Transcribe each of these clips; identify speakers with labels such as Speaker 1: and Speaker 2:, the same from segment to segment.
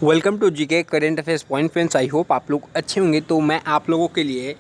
Speaker 1: Welcome to GK current affairs point friends. I hope आप लोग अच्छे होंगे। तो मैं आप लोगों के लिए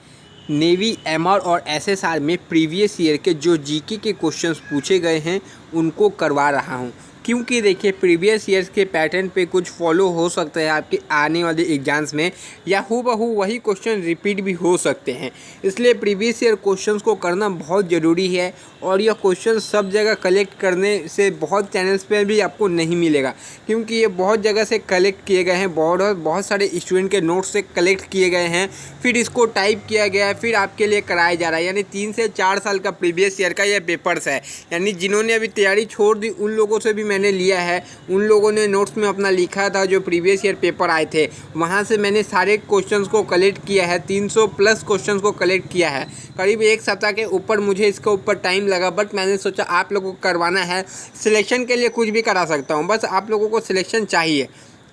Speaker 1: नेवी एमआर और एसएसआर में प्रीवियस ईयर के जो जीके के क्वेश्चंस पूछे गए हैं उनको करवा रहा हूं, क्योंकि देखिए प्रीवियस ईयर्स के पैटर्न पे कुछ फॉलो हो सकता है आपके आने वाले एग्जाम्स में, या हूबहू वही क्वेश्चन रिपीट भी हो सकते हैं। इसलिए प्रीवियस ईयर क्वेश्चंस को करना बहुत ज़रूरी है और यह क्वेश्चन सब जगह कलेक्ट करने से बहुत चैनल्स पे भी आपको नहीं मिलेगा, क्योंकि ये बहुत जगह से कलेक्ट किए गए हैं। बहुत सारे स्टूडेंट के नोट्स से कलेक्ट किए गए हैं, फिर इसको टाइप किया गया है, फिर आपके लिए कराया जा रहा है। यानी 3 से 4 साल का प्रीवियस ईयर का यह पेपर्स है। यानी जिन्होंने अभी तैयारी छोड़ दी उन लोगों से भी मैंने लिया है, उन लोगों ने नोट्स में अपना लिखा था जो प्रीवियस ईयर पेपर आए थे, वहाँ से मैंने सारे क्वेश्चंस को कलेक्ट किया है। 300 प्लस क्वेश्चंस को कलेक्ट किया है। करीब 1 सप्ताह के ऊपर मुझे इसके ऊपर टाइम लगा, बट मैंने सोचा आप लोगों को करवाना है। सिलेक्शन के लिए कुछ भी करा सकता हूँ, बस आप लोगों को सिलेक्शन चाहिए।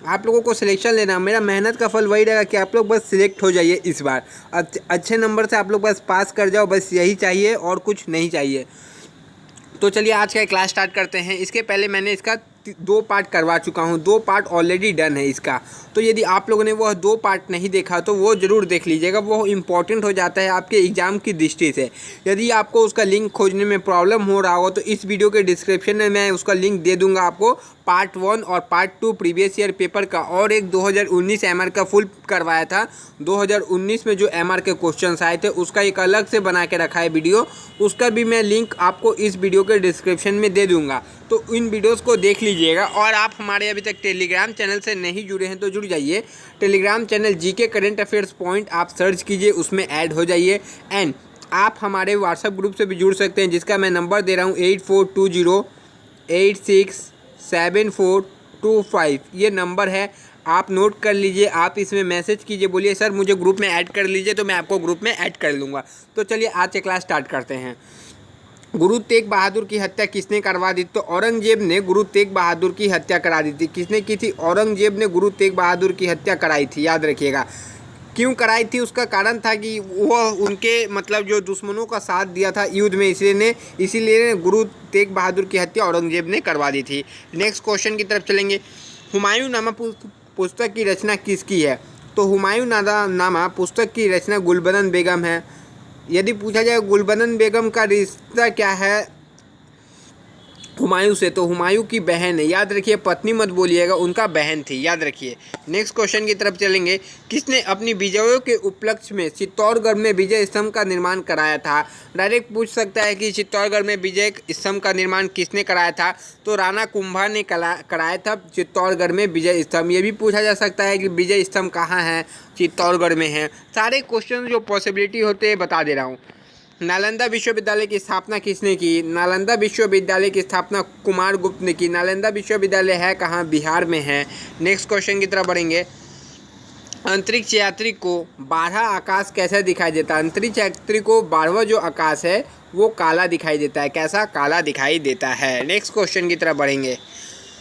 Speaker 1: आप लोगों को सिलेक्शन लेना, मेरा मेहनत का फल वही रहेगा कि आप लोग बस सिलेक्ट हो जाइए इस बार। अच्छे नंबर से आप लोग बस पास कर जाओ, बस यही चाहिए और कुछ नहीं चाहिए। तो चलिए आज का क्लास स्टार्ट करते हैं। इसके पहले मैंने इसका 2 पार्ट करवा चुका हूँ, 2 पार्ट ऑलरेडी डन है इसका। तो यदि आप लोगों ने वह 2 पार्ट नहीं देखा तो वो ज़रूर देख लीजिएगा, वो इम्पॉर्टेंट हो जाता है आपके एग्ज़ाम की दृष्टि से। यदि आपको उसका लिंक खोजने में प्रॉब्लम हो रहा हो तो इस वीडियो के डिस्क्रिप्शन में मैं उसका लिंक दे दूँगा आपको। पार्ट 1 और पार्ट 2 प्रीवियस ईयर पेपर का, और एक 2019 एमआर का फुल करवाया था। 2019 में जो एमआर के क्वेश्चंस आए थे उसका एक अलग से बना के रखा है वीडियो, उसका भी मैं लिंक आपको इस वीडियो के डिस्क्रिप्शन में दे दूंगा। तो इन वीडियोस को देख लीजिएगा। और आप हमारे अभी तक टेलीग्राम चैनल से नहीं जुड़े हैं तो जुड़ जाइए। Telegram channel GK current affairs point आप सर्च कीजिए, उसमें ऐड हो जाइए। एंड आप हमारे व्हाट्सएप ग्रुप से भी जुड़ सकते हैं, जिसका मैं नंबर दे रहा हूँ 8420867425। ये नंबर है, आप नोट कर लीजिए। आप इसमें मैसेज कीजिए, बोलिए सर मुझे ग्रुप में ऐड कर लीजिए, तो मैं आपको ग्रुप में ऐड कर लूँगा। तो चलिए आज से क्लास स्टार्ट करते हैं। गुरु तेग बहादुर की हत्या किसने करवा दी? तो औरंगजेब ने गुरु तेग बहादुर की हत्या करा दी थी। किसने की थी? औरंगजेब ने गुरु तेग बहादुर की हत्या कराई थी, याद रखिएगा। क्यों कराई थी? उसका कारण था कि वह उनके मतलब जो दुश्मनों का साथ दिया था युद्ध में, इसीलिए गुरु तेग बहादुर की हत्या औरंगजेब ने करवा दी थी। नेक्स्ट क्वेश्चन की तरफ चलेंगे। हुमायूं नामा पुस्तक की रचना किसकी है? तो हुमायूं नामा पुस्तक की रचना गुलबदन बेगम है। यदि पूछा जाए गुलबदन बेगम का रिश्ता क्या है हुमायूं से, तो हुमायूं की बहन है, याद रखिए। पत्नी मत बोलिएगा, उनका बहन थी, याद रखिए। नेक्स्ट क्वेश्चन की तरफ चलेंगे। किसने अपनी विजयों के उपलक्ष्य में चित्तौड़गढ़ में विजय स्तंभ का निर्माण कराया था? डायरेक्ट पूछ सकता है कि चित्तौड़गढ़ में विजय स्तंभ का निर्माण किसने कराया था? तो राणा कुंभा ने कराया था चित्तौड़गढ़ में विजय स्तंभ। ये भी पूछा जा सकता है कि विजय स्तंभ कहाँ है? चित्तौड़गढ़ में है। सारे क्वेश्चन जो पॉसिबिलिटी होते हैं बता दे रहा हूँ। नालंदा विश्वविद्यालय की स्थापना किसने की? नालंदा विश्वविद्यालय की स्थापना कुमारगुप्त ने की। नालंदा विश्वविद्यालय है कहाँ? बिहार में है। नेक्स्ट क्वेश्चन की तरफ बढ़ेंगे। अंतरिक्ष यात्री को 12वां आकाश कैसे दिखाई देता है? अंतरिक्ष यात्री को 12वां जो आकाश है वो काला दिखाई देता है। कैसा? काला दिखाई देता है। नेक्स्ट क्वेश्चन की तरफ बढ़ेंगे।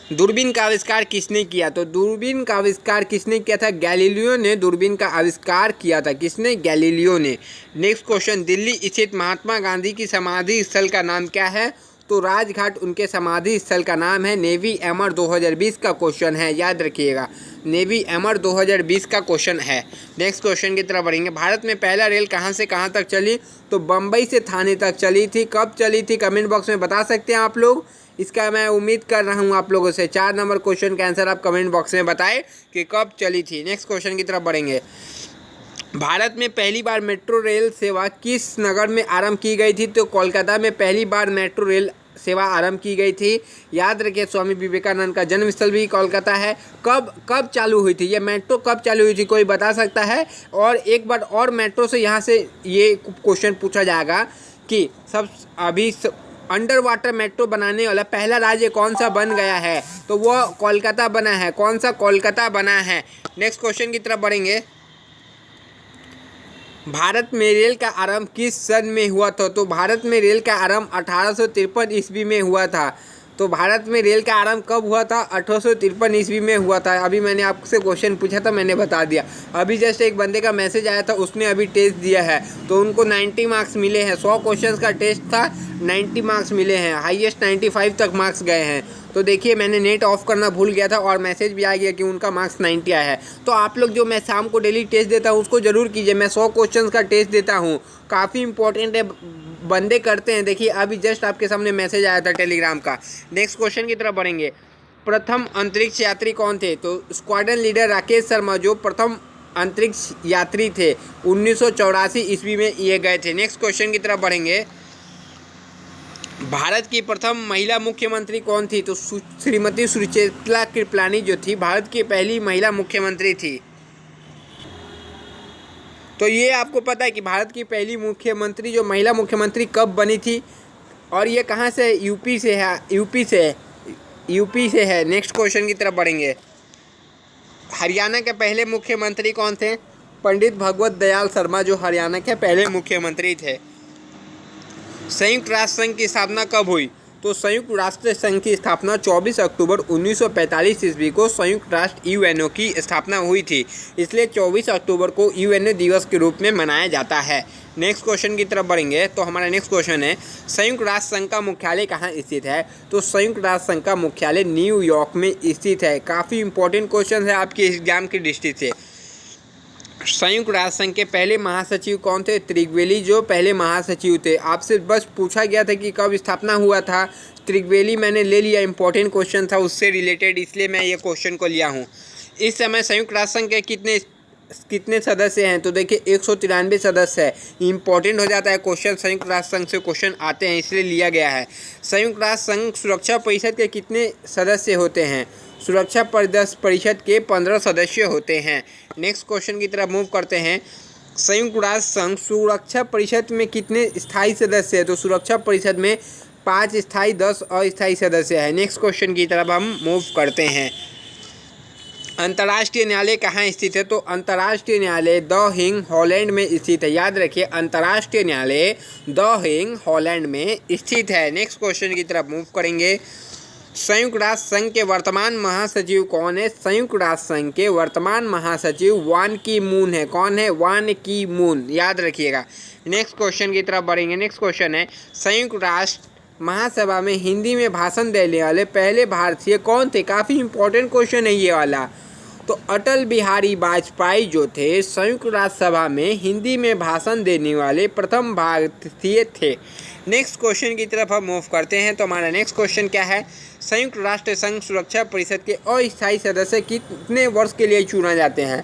Speaker 1: दूरबीन का आविष्कार किसने किया? तो दूरबीन का आविष्कार किसने किया था? गैलीलियो ने दूरबीन का आविष्कार किया था। किसने? गैलीलियो ने। Next question. दिल्ली स्थित महात्मा गांधी की समाधि स्थल का नाम क्या है? तो राजघाट उनके समाधि स्थल का नाम है। नेवी एमआर 2020 का क्वेश्चन है, याद रखिएगा। नेवी एमआर 2020 का क्वेश्चन है। नेक्स्ट क्वेश्चन की तरफ बढ़ेंगे। भारत में पहला रेल कहाँ से कहाँ तक चली? तो बम्बई से थाने तक चली थी। कब चली थी? कमेंट बॉक्स में बता सकते हैं आप लोग। इसका मैं उम्मीद कर रहा हूँ आप लोगों से 4 नंबर क्वेश्चन का आंसर आप कमेंट बॉक्स में बताएं कि कब चली थी। नेक्स्ट क्वेश्चन की तरफ बढ़ेंगे। भारत में पहली बार मेट्रो रेल सेवा किस नगर में आरंभ की गई थी? तो कोलकाता में पहली बार मेट्रो रेल सेवा आरंभ की गई थी। याद रखिए, स्वामी विवेकानंद का जन्मस्थल भी कोलकाता है। कब चालू हुई थी ये मेट्रो? कब चालू हुई थी कोई बता सकता है? और एक बार और मेट्रो से यहाँ से ये क्वेश्चन पूछा जाएगा कि अंडर वाटर मेट्रो बनाने वाला पहला राज्य कौन सा बन गया है? तो वह कोलकाता बना है। कौन सा? कोलकाता बना है। नेक्स्ट क्वेश्चन की तरफ बढ़ेंगे। भारत में रेल का आरंभ किस सन में हुआ था? तो भारत में रेल का आरंभ 1853 ईस्वी में हुआ था। तो भारत में रेल का आरंभ कब हुआ था? 1853 ईस्वी में हुआ था। अभी मैंने आपसे क्वेश्चन पूछा था, मैंने बता दिया। अभी जस्ट एक बंदे का मैसेज आया था, उसने अभी टेस्ट दिया है तो उनको 90 मार्क्स मिले हैं। 100 क्वेश्चन का टेस्ट था, 90 मार्क्स मिले हैं। हाईएस्ट 95 तक मार्क्स गए हैं। तो देखिए मैंने नेट ऑफ करना भूल गया था और मैसेज भी आ गया कि उनका मार्क्स 90 आया है। तो आप लोग जो मैं शाम को डेली टेस्ट देता हूँ उसको ज़रूर कीजिए। मैं 100 क्वेश्चन का टेस्ट देता हूँ, काफ़ी इंपॉर्टेंट है, बंदे करते हैं। देखिए अभी जस्ट आपके सामने मैसेज आया था टेलीग्राम का। नेक्स्ट क्वेश्चन की तरफ बढ़ेंगे। प्रथम अंतरिक्ष यात्री कौन थे? तो स्क्वाड्रन लीडर राकेश शर्मा जो प्रथम अंतरिक्ष यात्री थे 1984 ईस्वी में ये गए थे। नेक्स्ट क्वेश्चन की तरफ बढ़ेंगे। भारत की प्रथम महिला मुख्यमंत्री कौन थी? तो श्रीमती सुचेतला कृपलानी जो थी भारत की पहली महिला मुख्यमंत्री थी। तो ये आपको पता है कि भारत की पहली मुख्यमंत्री जो महिला मुख्यमंत्री कब बनी थी और ये कहाँ से? यूपी से है। यूपी से है। नेक्स्ट क्वेश्चन की तरफ बढ़ेंगे। हरियाणा के पहले मुख्यमंत्री कौन थे? पंडित भगवत दयाल शर्मा जो हरियाणा के पहले मुख्यमंत्री थे। संयुक्त राष्ट्र संघ की स्थापना कब हुई? तो संयुक्त राष्ट्र संघ की स्थापना 24 अक्टूबर 1945 ईस्वी को संयुक्त राष्ट्र यूएनओ की स्थापना हुई थी, इसलिए 24 अक्टूबर को यूएनओ दिवस के रूप में मनाया जाता है। नेक्स्ट क्वेश्चन की तरफ बढ़ेंगे। तो हमारा नेक्स्ट क्वेश्चन है संयुक्त राष्ट्र संघ का मुख्यालय कहाँ स्थित है? तो संयुक्त राष्ट्र संघ का मुख्यालय न्यूयॉर्क में स्थित है। काफ़ी इंपॉर्टेंट क्वेश्चन है आपके एग्जाम की दृष्टि से। संयुक्त राष्ट्र संघ के पहले महासचिव कौन थे? त्रिगवेली जो पहले महासचिव थे। आपसे बस पूछा गया था कि कब स्थापना हुआ था। त्रिगवेली मैंने ले लिया, इंपॉर्टेंट क्वेश्चन था उससे रिलेटेड, इसलिए मैं ये क्वेश्चन को लिया हूँ। इस समय संयुक्त राष्ट्र संघ के कितने सदस्य हैं? तो देखिए 193 सदस्य है। इंपॉर्टेंट हो जाता है क्वेश्चन, संयुक्त राष्ट्र संघ से क्वेश्चन आते हैं इसलिए लिया गया है। संयुक्त राष्ट्र संघ सुरक्षा परिषद के कितने सदस्य होते हैं? सुरक्षा परिषद के 15 सदस्य होते हैं। नेक्स्ट क्वेश्चन की तरफ मूव करते हैं। संयुक्त राष्ट्र संघ सुरक्षा परिषद में कितने स्थायी सदस्य हैं? तो सुरक्षा परिषद में 5 स्थायी 10 अस्थायी सदस्य हैं। नेक्स्ट क्वेश्चन की तरफ हम मूव करते हैं। अंतर्राष्ट्रीय न्यायालय कहाँ स्थित है? तो अंतर्राष्ट्रीय न्यायालय द हेग हॉलैंड में स्थित है। याद रखिए अंतर्राष्ट्रीय न्यायालय द हेग हॉलैंड में स्थित है। नेक्स्ट क्वेश्चन की तरफ मूव करेंगे। संयुक्त राष्ट्र संघ के वर्तमान महासचिव कौन है? संयुक्त राष्ट्र संघ के वर्तमान महासचिव वान की मून है। कौन है? वान की मून, याद रखिएगा। नेक्स्ट क्वेश्चन की तरफ बढ़ेंगे। नेक्स्ट क्वेश्चन है संयुक्त राष्ट्र महासभा में हिंदी में भाषण देने वाले पहले भारतीय कौन थे? काफ़ी इंपॉर्टेंट क्वेश्चन है ये वाला। तो अटल बिहारी वाजपेयी जो थे संयुक्त राष्ट्र सभा में हिंदी में भाषण देने वाले प्रथम भारतीय थे। नेक्स्ट क्वेश्चन की तरफ हम मूव करते हैं। तो हमारा नेक्स्ट क्वेश्चन क्या है? संयुक्त राष्ट्र संघ सुरक्षा परिषद के अस्थायी सदस्य कितने वर्ष के लिए चुना जाते हैं?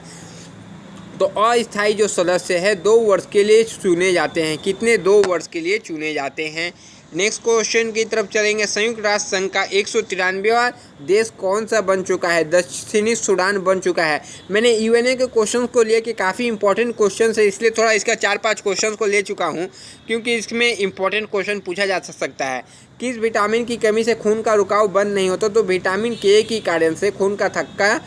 Speaker 1: तो अस्थायी जो सदस्य है 2 वर्ष के लिए चुने जाते हैं। कितने? 2 वर्ष के लिए चुने जाते हैं। नेक्स्ट क्वेश्चन की तरफ चलेंगे। संयुक्त राष्ट्र संघ का 193वां देश कौन सा बन चुका है? दक्षिणी सूडान बन चुका है। मैंने यूएनए के क्वेश्चन को लिया कि काफ़ी इंपॉर्टेंट क्वेश्चन है, इसलिए थोड़ा इसका 4-5 क्वेश्चन को ले चुका हूँ क्योंकि इसमें इंपॉर्टेंट क्वेश्चन पूछा जा सकता है। किस विटामिन की कमी से खून का रुकाव बंद नहीं होता? तो विटामिन के की कारण से खून का थक्का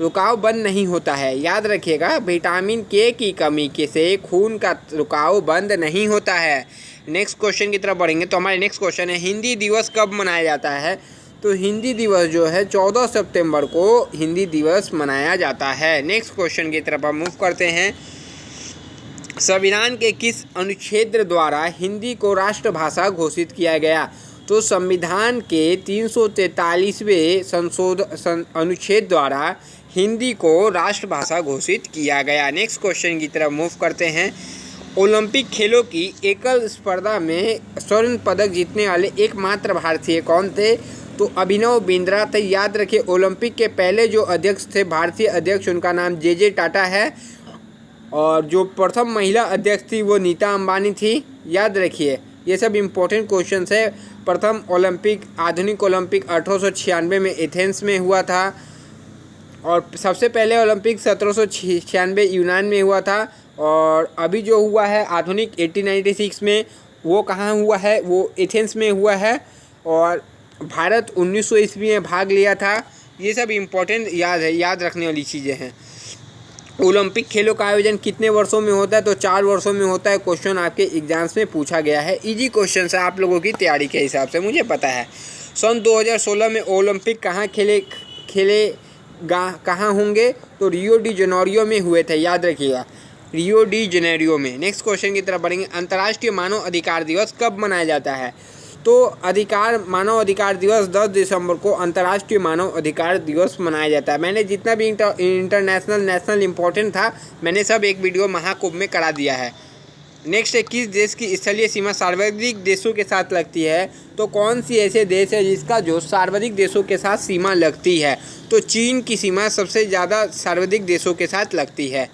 Speaker 1: रुकाव बंद नहीं होता है। याद रखिएगा विटामिन के की कमी से खून का रुकाव बंद नहीं होता है। नेक्स्ट क्वेश्चन की तरफ बढ़ेंगे। तो हमारे नेक्स्ट क्वेश्चन है हिंदी दिवस कब मनाया जाता है? तो हिंदी दिवस जो है 14 सितंबर को हिंदी दिवस मनाया जाता है। नेक्स्ट क्वेश्चन की तरफ हम मूव करते हैं। संविधान के किस अनुच्छेद द्वारा हिंदी को राष्ट्रभाषा घोषित किया गया? तो संविधान के 343वें अनुच्छेद द्वारा हिंदी को राष्ट्रभाषा घोषित किया गया। नेक्स्ट क्वेश्चन की तरफ मूव करते हैं। ओलंपिक खेलों की एकल स्पर्धा में स्वर्ण पदक जीतने वाले एकमात्र भारतीय कौन थे? तो अभिनव बिंद्रा थे। याद रखिए ओलंपिक के पहले जो अध्यक्ष थे भारतीय अध्यक्ष, उनका नाम जे टाटा है और जो प्रथम महिला अध्यक्ष थी वो नीता अंबानी थी। याद रखिए ये सब इम्पोर्टेंट क्वेश्चन है। प्रथम ओलंपिक आधुनिक ओलंपिक 1896 में एथेंस में हुआ था और सबसे पहले ओलंपिक 1796 यूनान में हुआ था और अभी जो हुआ है आधुनिक 1896 में वो कहाँ हुआ है? वो एथेंस में हुआ है और भारत 1900 ईस्वी में भाग लिया था। ये सब इम्पोर्टेंट याद रखने वाली चीज़ें हैं। ओलंपिक खेलों का आयोजन कितने वर्षों में होता है? तो 4 वर्षों में होता है। क्वेश्चन आपके एग्जाम्स में पूछा गया है। इजी क्वेश्चन है आप लोगों की तैयारी के हिसाब से, मुझे पता है। सन 2016 में ओलंपिक कहाँ होंगे? तो रियो डी जनेरियो में हुए थे। याद रखिएगा रियो डी जनेरियो में। नेक्स्ट क्वेश्चन की तरफ बढ़ेंगे। अंतर्राष्ट्रीय मानव अधिकार दिवस कब मनाया जाता है? तो मानव अधिकार दिवस 10 दिसंबर को अंतर्राष्ट्रीय मानव अधिकार दिवस मनाया जाता है। मैंने जितना भी इंटरनेशनल नेशनल इम्पोर्टेंट था मैंने सब एक वीडियो महाकुंभ में करा दिया है। नेक्स्ट है, किस देश की स्थलीय सीमा सर्वाधिक देशों के साथ लगती है? तो कौन सी ऐसे देश है जिसका जो सर्वाधिक देशों के साथ सीमा लगती है? तो चीन की सीमा सबसे ज़्यादा सर्वाधिक देशों के साथ लगती है।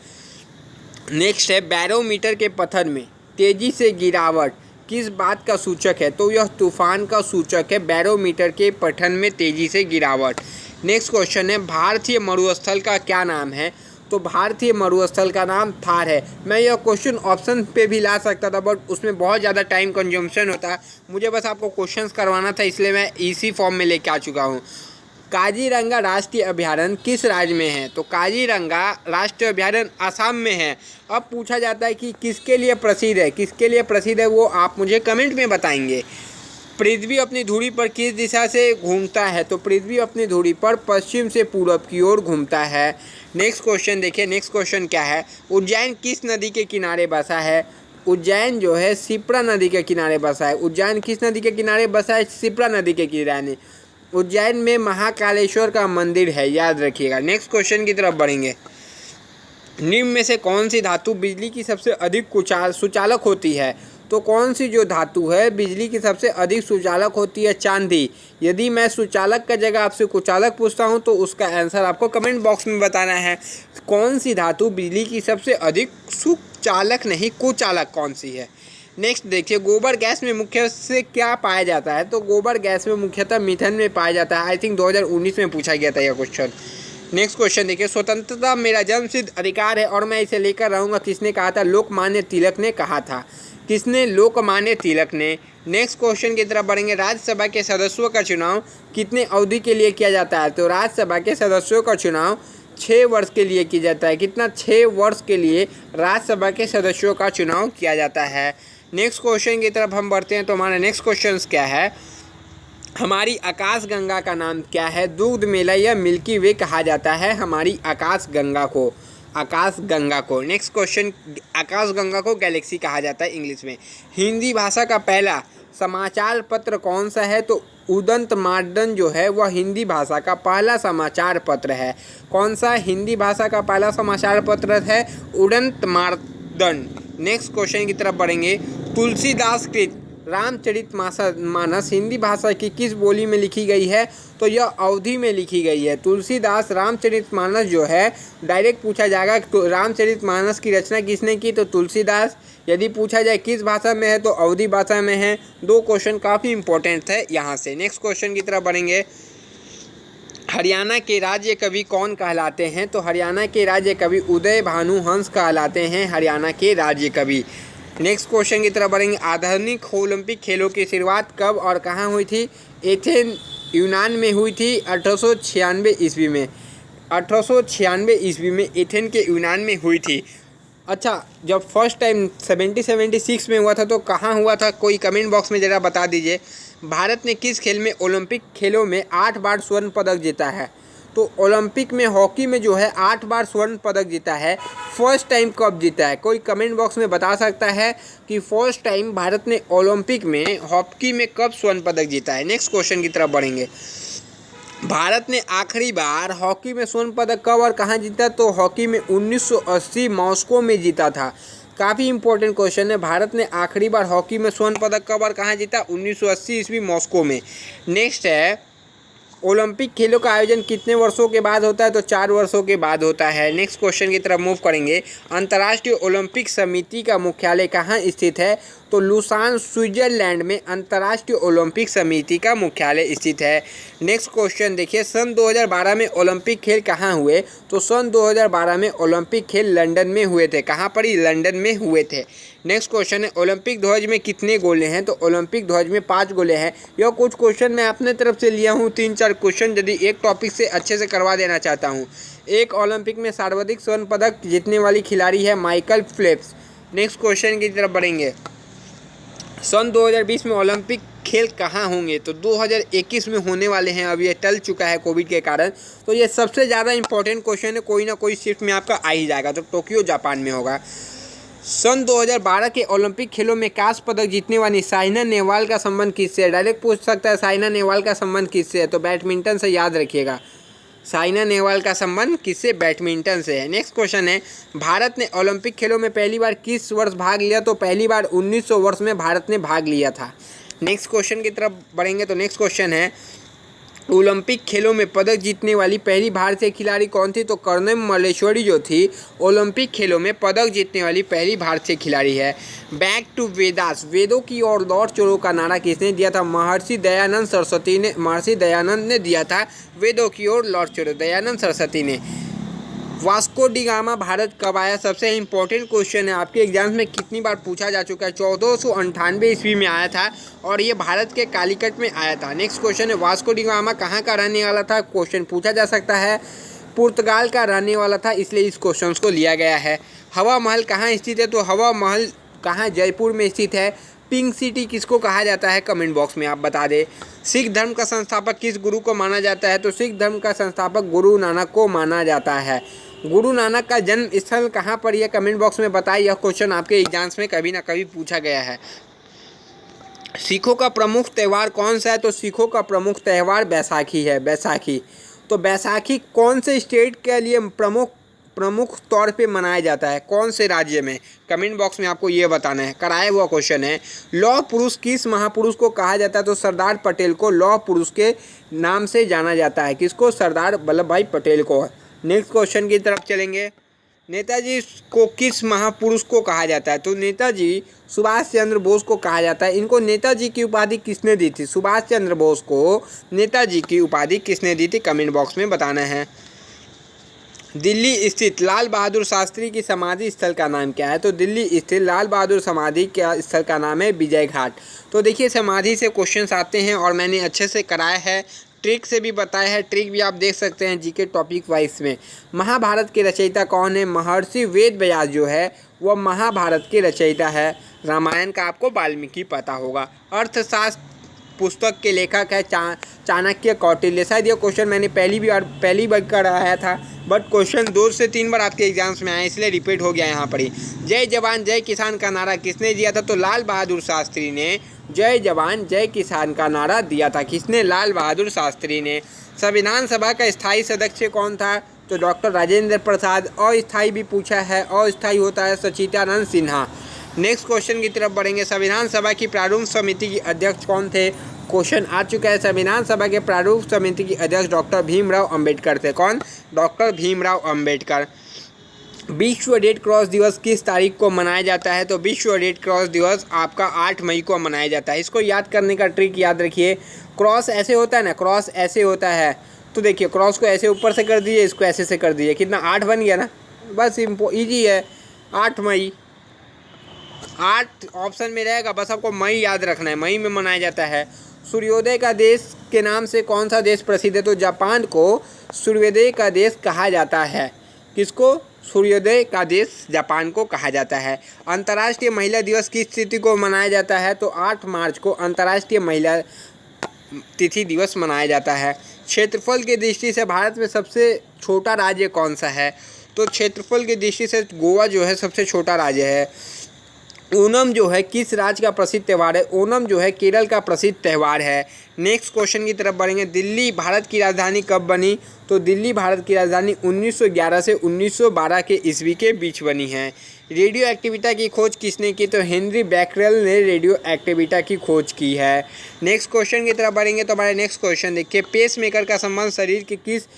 Speaker 1: नेक्स्ट है, बैरोमीटर के पत्थर में तेज़ी से गिरावट किस बात का सूचक है? तो यह तूफान का सूचक है, बैरोमीटर के पठन में तेज़ी से गिरावट। नेक्स्ट क्वेश्चन है, भारतीय मरुस्थल का क्या नाम है? तो भारतीय मरुस्थल का नाम थार है। मैं यह क्वेश्चन ऑप्शन पे भी ला सकता था बट उसमें बहुत ज़्यादा टाइम कंजम्पशन होता है, मुझे बस आपको क्वेश्चंस करवाना था इसलिए मैं इसी फॉर्म में लेके आ चुका हूँ। काजीरंगा राष्ट्रीय अभयारण्य किस राज्य में है? तो काजीरंगा राष्ट्रीय अभयारण्य असम में है। अब पूछा जाता है कि किसके लिए प्रसिद्ध है, किसके लिए प्रसिद्ध है वो आप मुझे कमेंट में बताएंगे। पृथ्वी अपनी धुरी पर किस दिशा से घूमता है? तो पृथ्वी अपनी धुरी पर पश्चिम से पूरब की ओर घूमता है। नेक्स्ट क्वेश्चन देखिए, नेक्स्ट क्वेश्चन क्या है, उज्जैन किस नदी के किनारे बसा है? उज्जैन जो है शिप्रा नदी के किनारे बसा है। उज्जैन किस नदी के किनारे बसा है? शिप्रा नदी के किनारे। उज्जैन में महाकालेश्वर का मंदिर है, याद रखिएगा। नेक्स्ट क्वेश्चन की तरफ बढ़ेंगे, निम्न में से कौन सी धातु बिजली की सबसे अधिक सुचालक होती है? तो कौन सी जो धातु है बिजली की सबसे अधिक सुचालक होती है? चांदी। यदि मैं सुचालक का जगह आपसे कुचालक पूछता हूं तो उसका आंसर आपको कमेंट बॉक्स में बताना है। कौन सी धातु बिजली की सबसे अधिक सुचालक नहीं कुचालक कौन सी है? नेक्स्ट देखिए, गोबर गैस में मुख्य से क्या पाया जाता है? तो गोबर गैस में मुख्यतः मीथेन में पाया जाता है। आई थिंक 2019 में पूछा गया था यह क्वेश्चन। नेक्स्ट क्वेश्चन देखिए, स्वतंत्रता मेरा जन्मसिद्ध अधिकार है और मैं इसे लेकर रहूँगा, किसने कहा था? लोकमान्य तिलक ने कहा था। किसने? लोकमान्य तिलक ने। नेक्स्ट क्वेश्चन की तरफ बढ़ेंगे, राज्यसभा के सदस्यों का चुनाव कितने अवधि के लिए किया जाता है? तो राज्यसभा के सदस्यों का चुनाव 6 वर्ष के लिए किया जाता है। कितना? 6 वर्ष के लिए राज्यसभा के सदस्यों का चुनाव किया जाता है। नेक्स्ट क्वेश्चन की तरफ हम बढ़ते हैं। तो हमारा नेक्स्ट क्वेश्चन क्या है, हमारी आकाशगंगा का नाम क्या है? दुग्ध मेला या मिल्की वे कहा जाता है हमारी आकाशगंगा को, आकाशगंगा को। नेक्स्ट क्वेश्चन, आकाशगंगा को गैलेक्सी कहा जाता है इंग्लिश में। हिंदी भाषा का पहला समाचार पत्र कौन सा है? तो उदंत मार्दन जो है वह हिंदी भाषा का पहला समाचार पत्र है। कौन सा हिंदी भाषा का पहला समाचार पत्र है? उदंत मार्दन। नेक्स्ट क्वेश्चन की तरफ बढ़ेंगे, तुलसीदास कृत रामचरितमानस हिंदी भाषा की किस बोली में लिखी गई है? तो यह अवधी में लिखी गई है। तुलसीदास रामचरितमानस जो है डायरेक्ट पूछा जाएगा तो रामचरितमानस की रचना किसने की? तो तुलसीदास। यदि पूछा जाए किस भाषा में है तो अवधी भाषा में है। 2 क्वेश्चन काफ़ी इंपॉर्टेंट है यहाँ से। नेक्स्ट क्वेश्चन की तरफ बढ़ेंगे, हरियाणा के राज्य कवि कौन कहलाते हैं? तो हरियाणा के राज्य कवि उदय भानु हंस कहलाते हैं हरियाणा के राज्य कवि। नेक्स्ट क्वेश्चन की तरफ बढ़ेंगे, आधुनिक ओलंपिक खेलों की शुरुआत कब और कहाँ हुई थी? एथेन यूनान में हुई थी 1896 ईस्वी में। 1896 ईस्वी में एथेन के यूनान में हुई थी। अच्छा, जब फर्स्ट टाइम 76 में हुआ था तो कहाँ हुआ था? कोई कमेंट बॉक्स में ज़रा बता दीजिए। भारत ने किस खेल में ओलंपिक खेलों में 8 बार स्वर्ण पदक जीता है? तो ओलंपिक में हॉकी में जो है 8 बार स्वर्ण पदक जीता है। फर्स्ट टाइम कब जीता है? कोई कमेंट बॉक्स में बता सकता है कि फर्स्ट टाइम भारत ने ओलंपिक में हॉकी में कब स्वर्ण पदक जीता है? नेक्स्ट क्वेश्चन की तरफ बढ़ेंगे, भारत ने आखिरी बार हॉकी में स्वर्ण पदक कब और कहाँ जीता? तो हॉकी में 1980 मॉस्को में जीता था। काफ़ी इंपॉर्टेंट क्वेश्चन है, भारत ने आखिरी बार हॉकी में स्वर्ण पदक कब और कहाँ जीता? 1980 ईस्वी मॉस्को में। नेक्स्ट है, ओलंपिक खेलों का आयोजन कितने वर्षों के बाद होता है? तो 4 वर्षों के बाद होता है। नेक्स्ट क्वेश्चन की तरफ मूव करेंगे, अंतर्राष्ट्रीय ओलंपिक समिति का मुख्यालय कहाँ स्थित है? तो लुसान स्विट्जरलैंड में अंतर्राष्ट्रीय ओलंपिक समिति का मुख्यालय स्थित है। नेक्स्ट क्वेश्चन देखिए, सन 2012 में ओलंपिक खेल कहाँ हुए? तो सन 2012 में ओलंपिक खेल लंदन में हुए थे। कहाँ पर? लंदन में हुए थे। नेक्स्ट क्वेश्चन है, ओलंपिक ध्वज में कितने गोले हैं? तो ओलंपिक ध्वज में 5 गोले हैं। यह कुछ क्वेश्चन मैं अपने तरफ से लिया हूँ, 3-4 क्वेश्चन यदि एक टॉपिक से अच्छे से करवा देना चाहता हूँ। एक ओलंपिक में सर्वाधिक स्वर्ण पदक जीतने वाली खिलाड़ी है माइकल फेल्प्स। नेक्स्ट क्वेश्चन की तरफ बढ़ेंगे, सन 2020 में ओलंपिक खेल कहाँ होंगे? तो 2021 में होने वाले हैं। अब ये टल चुका है कोविड के कारण। तो ये सबसे ज़्यादा इंपॉर्टेंट क्वेश्चन है, कोई ना कोई शिफ्ट में आपका आ ही जाएगा। तो टोक्यो जापान में होगा। सन 2012 के ओलंपिक खेलों में कांस्य पदक जीतने वाली साइना नेहवाल का संबंध किससे है? डायरेक्ट पूछ सकता है साइना नेहवाल का संबंध किससे है, तो बैडमिंटन से, याद रखिएगा। साइना नेहवाल का संबंध किससे? बैडमिंटन से है। नेक्स्ट क्वेश्चन है, भारत ने ओलंपिक खेलों में पहली बार किस वर्ष भाग लिया? तो पहली बार 1900 वर्ष में भारत ने भाग लिया था। नेक्स्ट क्वेश्चन की तरफ बढ़ेंगे तो नेक्स्ट क्वेश्चन है, ओलंपिक खेलों में पदक जीतने वाली पहली भारतीय खिलाड़ी कौन थी? तो कर्णम मल्लेश्वरी जो थी ओलंपिक खेलों में पदक जीतने वाली पहली भारतीय खिलाड़ी है। बैक टू वेदास, वेदों की ओर लौट चलो का नारा किसने दिया था? महर्षि दयानंद ने दिया था। वेदों की ओर लौट चलो, दयानंद सरस्वती ने। वास्को डी गामा भारत कब आया? सबसे इंपॉर्टेंट क्वेश्चन है, आपके एग्जाम्स में कितनी बार पूछा जा चुका है। 1498 ईस्वी में आया था और ये भारत के कालीकट में आया था। नेक्स्ट क्वेश्चन है, वास्को डी गामा कहाँ का रहने वाला था? क्वेश्चन पूछा जा सकता है। पुर्तगाल का रहने वाला था, इसलिए इस क्वेश्चन को लिया गया है। हवा महल कहाँ स्थित है? तो हवा महल कहाँ? जयपुर में स्थित है। पिंक सिटी किसको कहा जाता है? कमेंट बॉक्स में आप बता दें। सिख धर्म का संस्थापक किस गुरु को माना जाता है? तो सिख धर्म का संस्थापक गुरु नानक को माना जाता है। गुरु नानक का जन्म स्थल कहाँ पर? यह कमेंट बॉक्स में बताइए। यह क्वेश्चन आपके एग्जाम्स में कभी ना कभी पूछा गया है। सिखों का प्रमुख त्यौहार कौन सा है? तो सिखों का प्रमुख त्यौहार बैसाखी है। बैसाखी, तो बैसाखी कौन से स्टेट के लिए प्रमुख तौर पे मनाया जाता है? कौन से राज्य में? कमेंट बॉक्स में आपको ये बताना है। कराया हुआ क्वेश्चन है। लौह पुरुष किस महापुरुष को कहा जाता है? तो सरदार पटेल को लौह पुरुष के नाम से जाना जाता है। किसको? सरदार वल्लभ भाई पटेल को। नेक्स्ट क्वेश्चन की तरफ चलेंगे। नेताजी को किस महापुरुष को कहा जाता है? तो नेताजी सुभाष चंद्र बोस को कहा जाता है। इनको नेताजी की उपाधि किसने दी थी? सुभाष चंद्र बोस को नेताजी की उपाधि किसने दी थी? कमेंट बॉक्स में बताना है। दिल्ली स्थित लाल बहादुर शास्त्री की समाधि स्थल का नाम क्या है? तो दिल्ली स्थित लाल बहादुर समाधि का स्थल का नाम है विजय घाट। तो देखिए, समाधि से क्वेश्चंस आते हैं और मैंने अच्छे से कराया है, ट्रिक से भी बताया है। ट्रिक भी आप देख सकते हैं जीके टॉपिक वाइज में। महाभारत के रचयिता कौन है? महर्षि वेद व्यास जो है वह महाभारत के रचयिता है। रामायण का आपको वाल्मीकि पता होगा। अर्थशास्त्र पुस्तक के लेखक है चाणक्य कौटिल्य। शायद ये क्वेश्चन मैंने पहली बार कराया था, बट क्वेश्चन 2 से 3 बार आपके एग्जाम्स में आए, इसलिए रिपीट हो गया यहाँ पर ही। जय जवान जय किसान का नारा किसने दिया था? तो लाल बहादुर शास्त्री ने जय जवान जय किसान का नारा दिया था। किसने? लाल बहादुर शास्त्री ने। संविधान सभा का स्थायी सदस्य कौन था? तो डॉक्टर राजेंद्र प्रसाद। अस्थायी भी पूछा है, अस्थायी होता है सच्चिदानंद सिन्हा। नेक्स्ट क्वेश्चन की तरफ बढ़ेंगे। संविधान सभा की प्रारूप समिति के अध्यक्ष कौन थे? क्वेश्चन आ चुका है। संविधान सभा के प्रारूप समिति के अध्यक्ष डॉक्टर भीमराव अंबेडकर थे। कौन? डॉक्टर भीमराव अंबेडकर। विश्व रेड क्रॉस दिवस किस तारीख को मनाया जाता है? तो विश्व रेड क्रॉस दिवस आपका 8 मई को मनाया जाता है। इसको याद करने का ट्रिक याद रखिए। क्रॉस ऐसे होता है ना, क्रॉस ऐसे होता है, तो देखिए क्रॉस को ऐसे ऊपर से कर दीजिए, इसको ऐसे से कर दीजिए, कितना 8 बन गया ना। बस ईजी है, 8 मई। 8 ऑप्शन में रहेगा, बस आपको मई याद रखना है। मई में मनाया जाता है। सूर्योदय का देश के नाम से कौन सा देश प्रसिद्ध है? तो जापान को सूर्योदय का देश कहा जाता है। किसको? सूर्योदय का देश जापान को कहा जाता है। अंतर्राष्ट्रीय महिला दिवस किस तिथि को मनाया जाता है? तो 8 मार्च को अंतर्राष्ट्रीय महिला तिथि दिवस मनाया जाता है। क्षेत्रफल की दृष्टि से भारत में सबसे छोटा राज्य कौन सा है? तो क्षेत्रफल की दृष्टि से गोवा जो है सबसे छोटा राज्य है। ओणम जो है किस राज्य का प्रसिद्ध त्यौहार है? ओणम जो है केरल का प्रसिद्ध त्यौहार है। नेक्स्ट क्वेश्चन की तरफ बढ़ेंगे। दिल्ली भारत की राजधानी कब बनी? तो दिल्ली भारत की राजधानी 1911 से 1912 के ईस्वी के बीच बनी है। रेडियो एक्टिविटी की खोज किसने की? तो हेनरी बैकरेल ने रेडियो एक्टिविटी की खोज की है। नेक्स्ट क्वेश्चन की तरफ बढ़ेंगे तो हमारे नेक्स्ट क्वेश्चन देखिए, पेस मेकर का संबंध शरीर के किस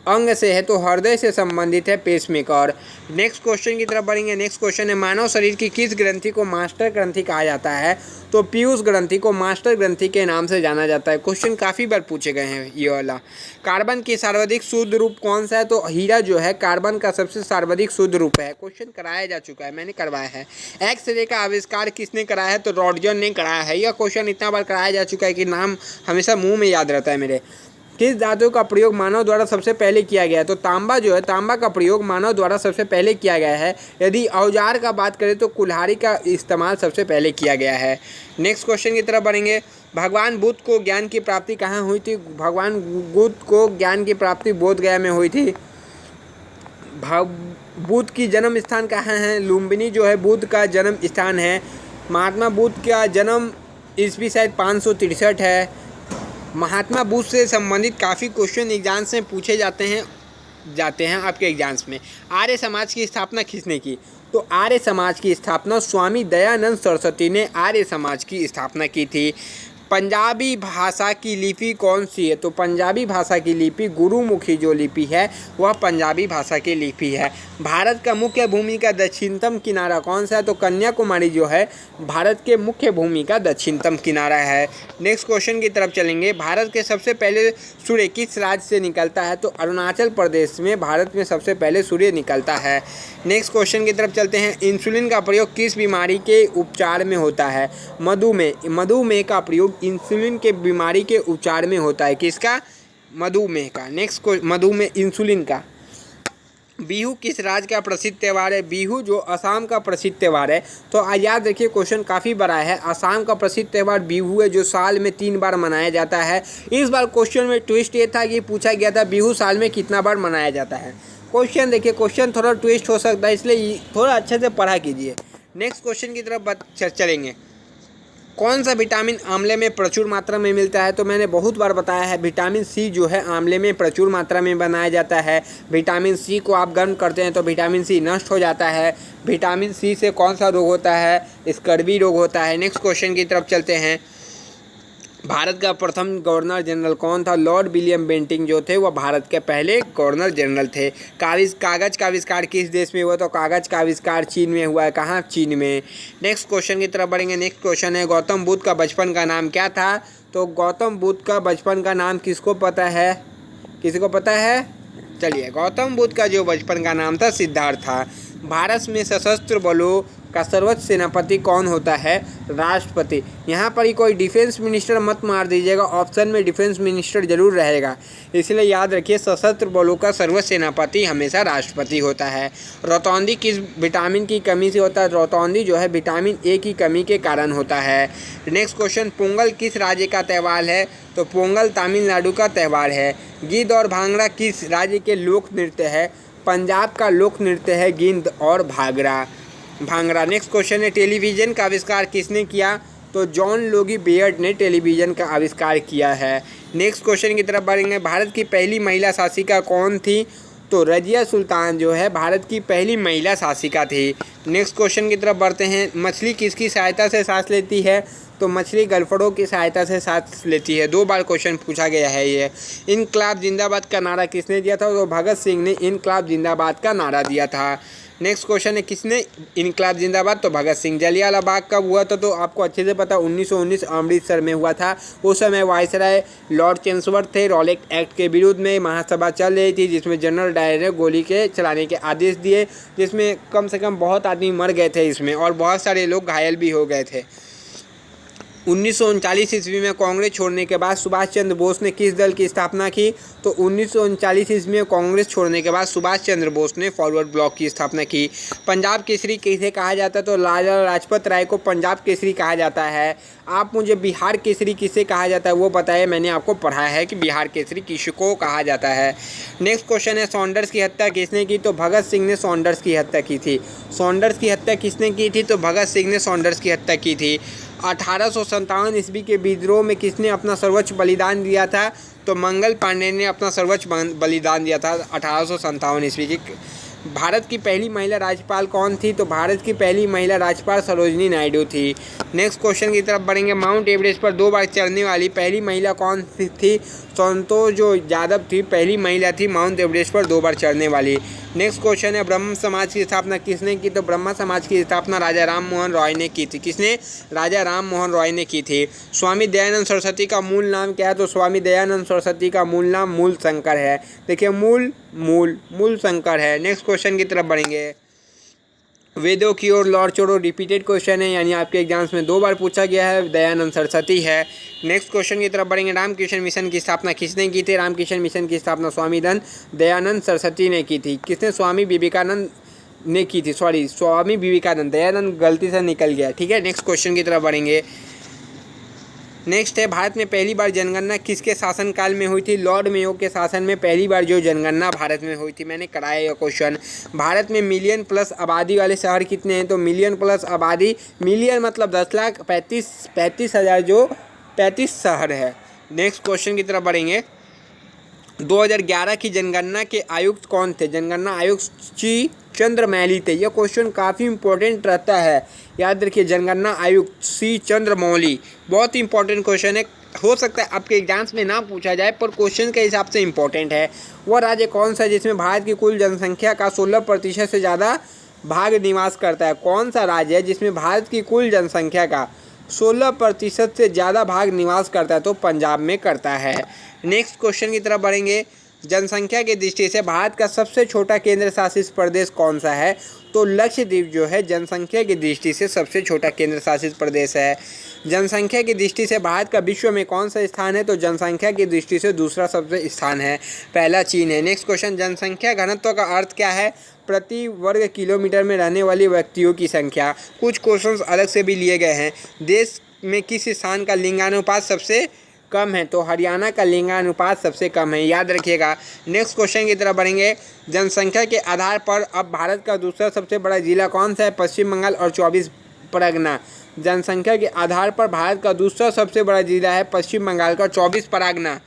Speaker 1: अंग से है? तो हृदय से संबंधित है पेसमेकर। नेक्स्ट क्वेश्चन की तरफ बढ़ेंगे। नेक्स्ट क्वेश्चन है, मानव शरीर की किस ग्रंथि को मास्टर ग्रंथि कहा जाता है? तो पीयूष ग्रंथि को मास्टर ग्रंथि के नाम से जाना जाता है। क्वेश्चन काफ़ी बार पूछे गए हैं ये वाला। कार्बन की सर्वाधिक शुद्ध रूप कौन सा है? तो हीरा जो है कार्बन का सबसे सर्वाधिक शुद्ध रूप है। क्वेश्चन कराया जा चुका है, मैंने करवाया है। एक्सरे का आविष्कार किसने कराया है? तो रॉन्टगन ने कराया है। यह क्वेश्चन इतना बार कराया जा चुका है कि नाम हमेशा मुँह में याद रहता है मेरे। किस धातु का प्रयोग मानव द्वारा सबसे पहले किया गया है? तो तांबा जो है, तांबा का प्रयोग मानव द्वारा सबसे पहले किया गया है। यदि औजार का बात करें तो कुल्हाड़ी का इस्तेमाल सबसे पहले किया गया है। नेक्स्ट क्वेश्चन की तरफ बढ़ेंगे। भगवान बुद्ध को ज्ञान की प्राप्ति कहाँ हुई थी? भगवान बुद्ध को ज्ञान की प्राप्ति बोधगया में हुई थी। बुद्ध की जन्म स्थान कहाँ है? लुम्बिनी जो है बुद्ध का जन्म स्थान है। महात्मा बुद्ध का जन्म ईस्वी शायद 563 है। महात्मा बुद्ध से संबंधित काफ़ी क्वेश्चन एग्जाम्स में पूछे जाते हैं आपके एग्जाम्स में। आर्य समाज की स्थापना किसने की? तो आर्य समाज की स्थापना स्वामी दयानंद सरस्वती ने आर्य समाज की स्थापना की थी। पंजाबी भाषा की लिपि कौन सी है? तो पंजाबी भाषा की लिपि गुरुमुखी जो लिपि है वह पंजाबी भाषा की लिपि है। भारत का मुख्य भूमि का दक्षिणतम किनारा कौन सा है? तो कन्याकुमारी जो है भारत के मुख्य भूमि का दक्षिणतम किनारा है। नेक्स्ट क्वेश्चन की तरफ चलेंगे। भारत के सबसे पहले सूर्य किस राज्य से निकलता है? तो अरुणाचल प्रदेश में भारत में सबसे पहले सूर्य निकलता है। नेक्स्ट क्वेश्चन की तरफ चलते हैं। इंसुलिन का प्रयोग किस बीमारी के उपचार में होता है? मधुमेह का प्रयोग इंसुलिन के बीमारी के उपचार में होता है। किसका? मधुमेह का। नेक्स्ट मधुमेह इंसुलिन का। बिहू किस राज्य का प्रसिद्ध त्यौहार है? बिहू जो असम का प्रसिद्ध त्यौहार है। तो याद रखिए क्वेश्चन काफ़ी बड़ा है। असम का प्रसिद्ध त्यौहार बिहू है जो साल में 3 बार मनाया जाता है। इस बार क्वेश्चन में ट्विस्ट ये था कि पूछा गया था बिहू साल में कितना बार मनाया जाता है। क्वेश्चन देखिए, क्वेश्चन थोड़ा ट्विस्ट हो सकता है, इसलिए थोड़ा अच्छे से पढ़ा कीजिए। नेक्स्ट क्वेश्चन की तरफ चलेंगे। कौन सा विटामिन आंवले में प्रचुर मात्रा में मिलता है? तो मैंने बहुत बार बताया है, विटामिन सी जो है आंवले में प्रचुर मात्रा में बनाया जाता है। विटामिन सी को आप गर्म करते हैं तो विटामिन सी नष्ट हो जाता है। विटामिन सी से कौन सा रोग होता है? स्कर्वी रोग होता है। नेक्स्ट क्वेश्चन की तरफ चलते हैं। भारत का प्रथम गवर्नर जनरल कौन था? लॉर्ड विलियम बेंटिंक जो थे वह भारत के पहले गवर्नर जनरल थे। कागज़ का आविष्कार किस देश में हुआ? तो कागज़ का आविष्कार चीन में हुआ है। कहाँ? चीन में। नेक्स्ट क्वेश्चन की तरफ बढ़ेंगे। नेक्स्ट क्वेश्चन है, गौतम बुद्ध का बचपन का नाम क्या था? तो गौतम बुद्ध का बचपन का नाम किसको पता है? किसी को पता है? चलिए, गौतम बुद्ध का जो बचपन का नाम था सिद्धार्थ था। भारत में सशस्त्र बलों का सर्वोच्च सेनापति कौन होता है? राष्ट्रपति। यहाँ पर ही कोई डिफेंस मिनिस्टर मत मार दीजिएगा, ऑप्शन में डिफेंस मिनिस्टर जरूर रहेगा, इसलिए याद रखिए सशस्त्र बलों का सर्वोच्च सेनापति हमेशा राष्ट्रपति होता है। रतौंधी किस विटामिन की कमी से होता है? रतौंधी जो है विटामिन ए की कमी के कारण होता है। नेक्स्ट क्वेश्चन, पोंगल किस राज्य का त्यौहार है? तो पोंगल तमिलनाडु का त्यौहार है। गिद्ध और भांगड़ा किस राज्य के लोक नृत्य है? पंजाब का लोक नृत्य है गिद्ध और भांगड़ा। नेक्स्ट क्वेश्चन है, टेलीविज़न का आविष्कार किसने किया? तो जॉन लोगी बेयर्ड ने टेलीविज़न का आविष्कार किया है। नेक्स्ट क्वेश्चन की तरफ बढ़ेंगे। भारत की पहली महिला शासिका कौन थी? तो रजिया सुल्तान जो है भारत की पहली महिला शासिका थी। नेक्स्ट क्वेश्चन की तरफ बढ़ते हैं। मछली किसकी सहायता से सांस लेती है? तो मछली गलफड़ों की सहायता से सांस लेती है। 2 बार क्वेश्चन पूछा गया है ये। इनकलाब जिंदाबाद का नारा किसने दिया था? तो भगत सिंह ने इनकलाब जिंदाबाद का नारा दिया था। नेक्स्ट क्वेश्चन है, किसने इनकलाब जिंदाबाद? तो भगत सिंह। जलियांवाला बाग कब हुआ था? तो आपको अच्छे से पता 1919 अमृतसर में हुआ था। उस समय वायसराय लॉर्ड चैंसलर थे। रॉलेट एक्ट के विरुद्ध में महासभा चल रही थी जिसमें जनरल डायर ने गोली के चलाने के आदेश दिए, जिसमें कम से कम बहुत आदमी मर गए थे इसमें और बहुत सारे लोग घायल भी हो गए थे। 1939 ईस्वी में कांग्रेस छोड़ने के बाद सुभाष चंद्र बोस ने किस दल की स्थापना की? तो 1939 ईस्वी में कांग्रेस छोड़ने के बाद सुभाष चंद्र बोस ने फॉरवर्ड ब्लॉक की स्थापना की। पंजाब केसरी किसे कहा जाता है? तो लाला लाजपत राय को पंजाब केसरी कहा जाता है। आप मुझे बिहार केसरी किसे कहा जाता है वो बताइए, मैंने आपको पढ़ाया है कि बिहार केसरी किसको कहा जाता है। नेक्स्ट क्वेश्चन है, सॉन्डर्स की हत्या किसने की? तो भगत सिंह ने सॉन्डर्स की हत्या की थी। सॉन्डर्स की हत्या किसने की थी? तो भगत सिंह ने सॉन्डर्स की हत्या की थी। 1857 ईस्वी के विद्रोह में किसने अपना सर्वोच्च बलिदान दिया था? तो मंगल पांडे ने अपना सर्वोच्च बलिदान दिया था 1857 ईस्वी की। भारत की पहली महिला राज्यपाल कौन थी? तो भारत की पहली महिला राज्यपाल सरोजिनी नायडू थी। नेक्स्ट क्वेश्चन की तरफ बढ़ेंगे। माउंट एवरेस्ट पर 2 बार चढ़ने वाली पहली महिला कौन थी? संतोष जो यादव थी, पहली महिला थी माउंट एवरेस्ट पर 2 बार चढ़ने वाली। नेक्स्ट क्वेश्चन है, ब्रह्म समाज की स्थापना किसने की? तो ब्रह्म समाज की स्थापना राजा राम मोहन रॉय ने की थी। किसने? राजा राम मोहन रॉय ने की थी। स्वामी दयानंद सरस्वती का मूल नाम क्या है? तो स्वामी दयानंद सरस्वती का मूल नाम मूल शंकर है। देखिए मूल शंकर है। नेक्स्ट क्वेश्चन की तरफ बढ़ेंगे। वेदों की ओर लौट चढ़ो रिपीटेड क्वेश्चन है, यानी आपके एग्जाम्स में 2 बार पूछा गया है। दयानंद सरस्वती है। नेक्स्ट क्वेश्चन की तरफ बढ़ेंगे। रामकृष्ण मिशन की स्थापना किसने की थी? रामकृष्ण मिशन की स्थापना स्वामी दयानंद सरस्वती ने की थी। किसने? स्वामी विवेकानंद ने की थी। स्वामी विवेकानंद, दयानंद गलती से निकल गया, ठीक है। नेक्स्ट क्वेश्चन की तरफ बढ़ेंगे। नेक्स्ट है भारत में पहली बार जनगणना किसके शासनकाल में हुई थी? लॉर्ड मेयो के शासन में पहली बार जो जनगणना भारत में हुई थी। मैंने कराया यह क्वेश्चन। भारत में मिलियन प्लस आबादी वाले शहर कितने हैं? तो मिलियन प्लस आबादी, मिलियन मतलब 10,35,000 जो 35 शहर है। नेक्स्ट क्वेश्चन की तरफ बढ़ेंगे। 2011 की जनगणना के आयुक्त कौन थे? जनगणना आयुक्त सी चंद्रमौली थे। यह क्वेश्चन काफ़ी इंपॉर्टेंट रहता है, याद रखिए। जनगणना आयुक्त सी चंद्रमौली, बहुत ही इंपॉर्टेंट क्वेश्चन है। हो सकता है आपके एग्जाम्स में ना पूछा जाए, पर क्वेश्चन के हिसाब से इंपॉर्टेंट है। वह राज्य कौन सा है जिसमें भारत की कुल जनसंख्या का 16% से ज़्यादा भाग निवास करता है? कौन सा राज्य है जिसमें भारत की कुल जनसंख्या का 16% से ज़्यादा भाग निवास करता है? तो पंजाब में करता है। नेक्स्ट क्वेश्चन की तरफ बढ़ेंगे। जनसंख्या की दृष्टि से भारत का सबसे छोटा केंद्र शासित प्रदेश कौन सा है? तो लक्षद्वीप जो है जनसंख्या की दृष्टि से सबसे छोटा केंद्र शासित प्रदेश है। जनसंख्या की दृष्टि से भारत का विश्व में कौन सा स्थान है? तो जनसंख्या की दृष्टि से दूसरा सबसे स्थान है, पहला चीन है। नेक्स्ट क्वेश्चन, जनसंख्या घनत्व का अर्थ क्या है? प्रति वर्ग किलोमीटर में रहने वाली व्यक्तियों की संख्या। कुछ क्वेश्चंस अलग से भी लिए गए हैं। देश में किस स्थान का लिंगानुपात सबसे कम है? तो हरियाणा का लिंगानुपात सबसे कम है, याद रखिएगा। नेक्स्ट क्वेश्चन की तरफ बढ़ेंगे। जनसंख्या के आधार पर अब भारत का दूसरा सबसे बड़ा जिला कौन सा है? पश्चिम बंगाल और 24 परगना। जनसंख्या के आधार पर भारत का दूसरा सबसे बड़ा जिला है पश्चिम बंगाल का 24 परगना।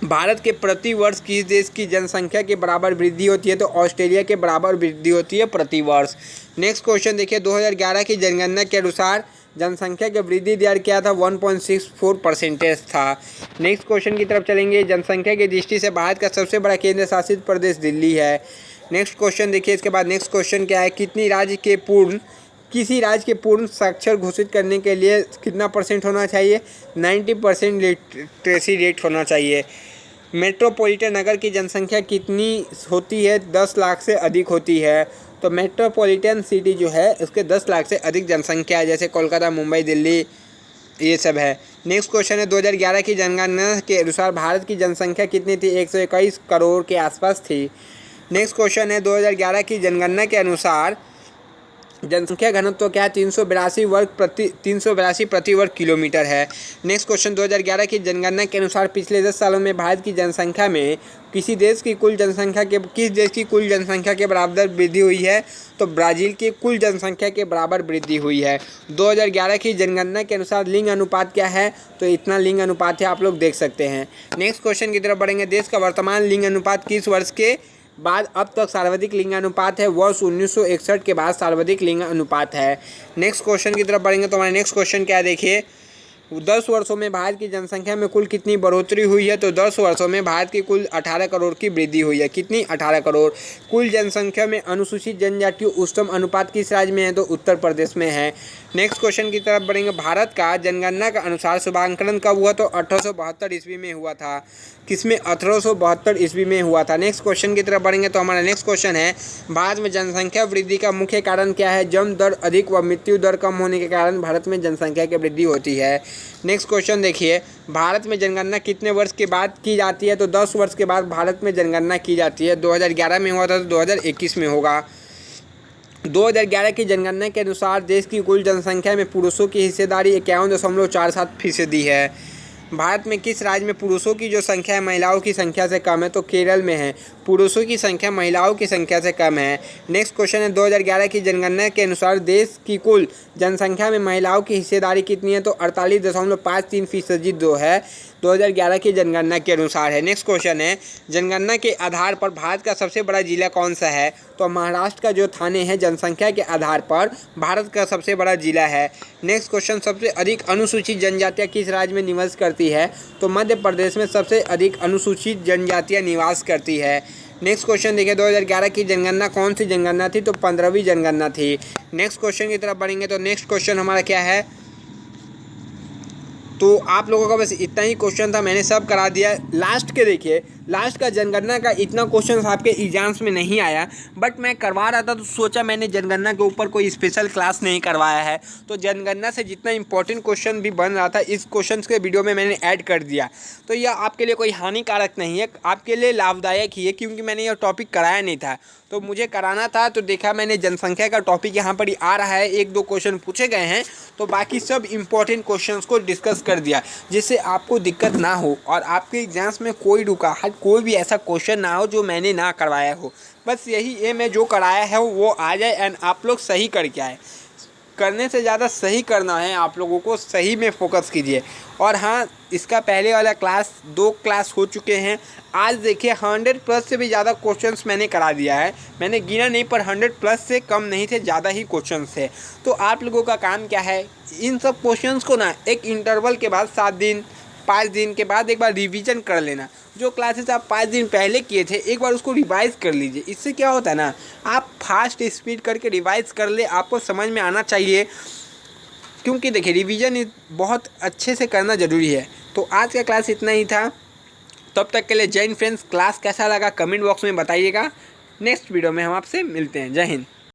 Speaker 1: भारत के प्रति वर्ष किस देश की जनसंख्या के बराबर वृद्धि होती है? तो ऑस्ट्रेलिया के बराबर वृद्धि होती है प्रति वर्ष। नेक्स्ट क्वेश्चन देखिए। 2011 की जनगणना के अनुसार जनसंख्या के वृद्धि दर क्या था? 1.64% था। नेक्स्ट क्वेश्चन की तरफ चलेंगे। जनसंख्या की दृष्टि से भारत का सबसे बड़ा केंद्र शासित प्रदेश दिल्ली है। नेक्स्ट क्वेश्चन देखिए। इसके बाद नेक्स्ट क्वेश्चन क्या है? किसी राज्य के पूर्ण साक्षर घोषित करने के लिए कितना % होना चाहिए? 90% लिटरेसी रेट होना चाहिए। मेट्रोपॉलिटन नगर की जनसंख्या कितनी होती है? 10 लाख से अधिक होती है। तो मेट्रोपॉलिटन सिटी जो है उसके 10 लाख से अधिक जनसंख्या है, जैसे कोलकाता, मुंबई, दिल्ली, ये सब है। नेक्स्ट क्वेश्चन है। 2011 की जनगणना के अनुसार भारत की जनसंख्या कितनी थी? 121 करोड़ के आसपास थी। नेक्स्ट क्वेश्चन है। 2011 की जनगणना के अनुसार जनसंख्या घनत्व क्या है? 382 प्रति वर्ग किलोमीटर है। Next question. 2011 की जनगणना के अनुसार पिछले 10 सालों में भारत की जनसंख्या में किस देश की कुल जनसंख्या के बराबर वृद्धि हुई है? तो ब्राज़ील की कुल जनसंख्या के बराबर वृद्धि हुई है। 2011 की जनगणना के अनुसार लिंग अनुपात क्या है? तो इतना लिंग अनुपात है, आप लोग देख सकते हैं। नेक्स्ट क्वेश्चन की तरफ बढ़ेंगे। देश का वर्तमान लिंग अनुपात किस वर्ष के बाद अब तक सर्वाधिक लिंगानुपात है? वर्ष 1961 के बाद सर्वाधिक लिंगानुपात है। नेक्स्ट क्वेश्चन की तरफ बढ़ेंगे। तो हमारा नेक्स्ट क्वेश्चन क्या है देखिए। 10 वर्षों में भारत की जनसंख्या में कुल कितनी बढ़ोतरी हुई है? तो 10 वर्षों में भारत की कुल 18 करोड़ की वृद्धि हुई है। कितनी? 18 करोड़। कुल जनसंख्या में अनुसूचित जनजाति उच्चतम अनुपात किस राज्य में है? तो उत्तर प्रदेश में है। नेक्स्ट क्वेश्चन की तरफ बढ़ेंगे। भारत का जनगणना का अनुसार शुभांकन कब हुआ? तो 1872 ईस्वी में हुआ था। किसमें? 1872 ईस्वी में हुआ था। नेक्स्ट क्वेश्चन की तरफ बढ़ेंगे। तो हमारा नेक्स्ट क्वेश्चन है। भारत में जनसंख्या वृद्धि का मुख्य कारण क्या है? जन्म दर अधिक व मृत्यु दर कम होने के कारण भारत में जनसंख्या की वृद्धि होती है। नेक्स्ट क्वेश्चन देखिए। भारत में जनगणना कितने वर्ष के बाद की जाती है? तो 10 वर्ष के बाद भारत में जनगणना की जाती है। 2011 में हुआ था, तो 2021 में होगा। 2011 की जनगणना के अनुसार देश की कुल जनसंख्या में पुरुषों की हिस्सेदारी 51.47% है। भारत में किस राज्य में पुरुषों की जो संख्या है महिलाओं की संख्या से कम है? तो केरल में है। पुरुषों की संख्या महिलाओं की संख्या से कम है। नेक्स्ट क्वेश्चन है। 2011 की जनगणना के अनुसार देश की कुल जनसंख्या में महिलाओं की हिस्सेदारी कितनी है? तो 48.53% जो है 2011 की जनगणना के अनुसार है। नेक्स्ट क्वेश्चन है। जनगणना के आधार पर भारत का सबसे बड़ा जिला कौन सा है? तो महाराष्ट्र का जो थाने है जनसंख्या के आधार पर भारत का सबसे बड़ा जिला है। Next question. सबसे अधिक अनुसूचित जनजातियाँ किस राज्य में निवास करती है? तो मध्य प्रदेश में सबसे अधिक अनुसूचित जनजातियाँ निवास करती है। नेक्स्ट क्वेश्चन देखिए। 2011 की जनगणना कौन सी जनगणना थी? तो 15वीं जनगणना थी। नेक्स्ट क्वेश्चन की तरफ बढ़ेंगे। तो नेक्स्ट क्वेश्चन हमारा क्या है? तो आप लोगों का बस इतना ही क्वेश्चन था, मैंने सब करा दिया। लास्ट के देखिए, लास्ट का जनगणना का इतना क्वेश्चन आपके एग्जाम्स में नहीं आया, बट मैं करवा रहा था तो सोचा मैंने जनगणना के ऊपर कोई स्पेशल क्लास नहीं करवाया है, तो जनगणना से जितना इंपॉर्टेंट क्वेश्चन भी बन रहा था इस क्वेश्चन के वीडियो में मैंने ऐड कर दिया। तो यह आपके लिए कोई हानिकारक नहीं है, आपके लिए लाभदायक ही है, क्योंकि मैंने यह टॉपिक कराया नहीं था तो मुझे कराना था। तो देखा मैंने जनसंख्या का टॉपिक यहाँ पर ही आ रहा है, 1-2 क्वेश्चन पूछे गए हैं, तो बाकी सब इंपॉर्टेंट क्वेश्चंस को डिस्कस कर दिया जिससे आपको दिक्कत ना हो और आपके एग्जाम्स में कोई रुकावट, कोई भी ऐसा क्वेश्चन ना हो जो मैंने ना करवाया हो। बस यही एम है, जो कराया है वो आ जाए एंड आप लोग सही करके आए। करने से ज़्यादा सही करना है, आप लोगों को सही में फोकस कीजिए। और हाँ, इसका पहले वाला क्लास 2 क्लास हो चुके हैं। आज देखिए 100+ से भी ज़्यादा क्वेश्चंस मैंने करा दिया है, मैंने गिना नहीं पर 100+ से कम नहीं थे, ज़्यादा ही क्वेश्चंस थे। तो आप लोगों का काम क्या है, इन सब क्वेश्चंस को ना एक इंटरवल के बाद 7 दिन 5 दिन के बाद एक बार रिवीजन कर लेना। जो क्लासेस आप 5 दिन पहले किए थे एक बार उसको रिवाइज़ कर लीजिए। इससे क्या होता है ना, आप फास्ट स्पीड करके रिवाइज़ कर ले, आपको समझ में आना चाहिए। क्योंकि देखिए रिवीजन बहुत अच्छे से करना ज़रूरी है। तो आज का क्लास इतना ही था, तब तक के लिए जय हिंद फ्रेंड्स। क्लास कैसा लगा कमेंट बॉक्स में बताइएगा। नेक्स्ट वीडियो में हम आपसे मिलते हैं। जय हिंद।